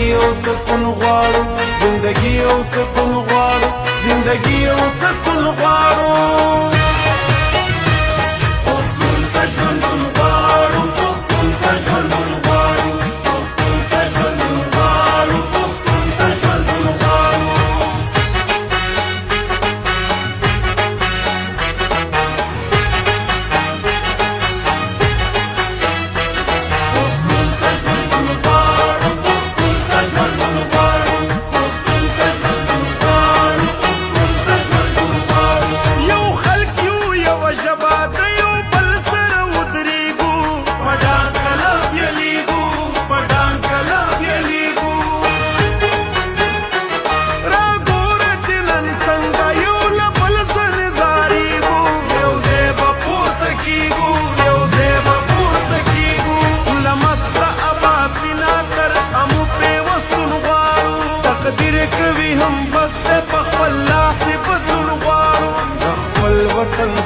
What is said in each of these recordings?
زندگی او سکون غواړو زندگی او سکون غواړو زندگی او سکون غواړو پښتون ته ژوندون غواړو پښتون ته ژوندون غواړو پښتون ته ژوندون غواړو پښتون ته ژوندون غواړو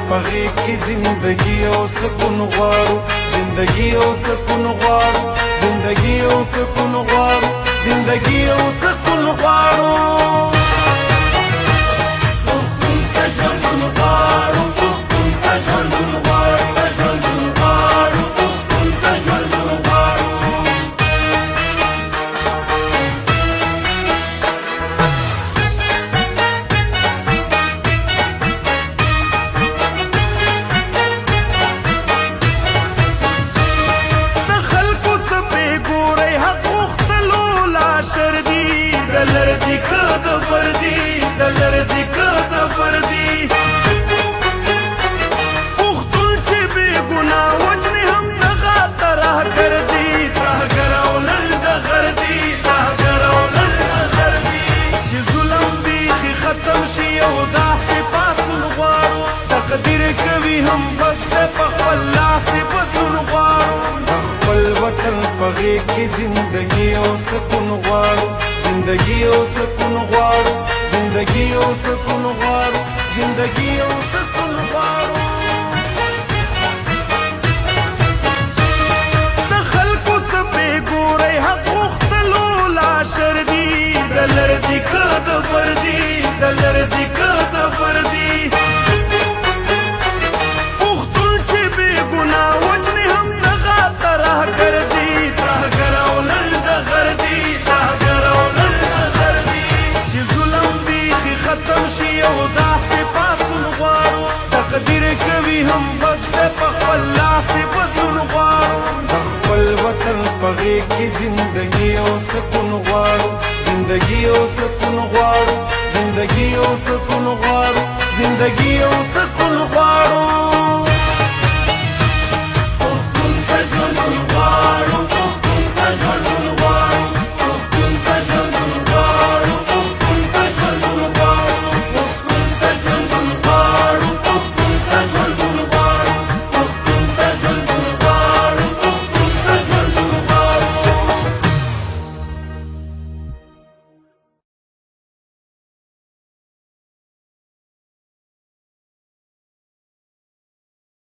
پغې کې زندگی او سکون غواړو زندگی او سکون غواړو زندگی او سکون غواړو زندگی او سکون غواړو پښتون ته ژوندون غواړو پښتون ته ژوندون غواړو ژوندون غواړو پښتون ته ژوندون غواړو پغې کې زندگی او سکون غواړو زندگی او سکون غواړو زندگی او سکون غواړو زندگی او سکون غواړو د خلکو څه بې ګورئ حق غوښتلو لا شر دي د لر دي که د بر دي د لر دي که د بر دي پښتون چې بې ګناه وجنې هم دغه ترهګر دي هم بس په خپل لاس بدلون غواړو د خپل وطن پغې کې زندگی او سکون غواړو زندگی او سکون غواړو زندگی او سکون غواړو زندگی او سکون غواړو پښتون ته ژوندون غواړو پښتون ته ژوندون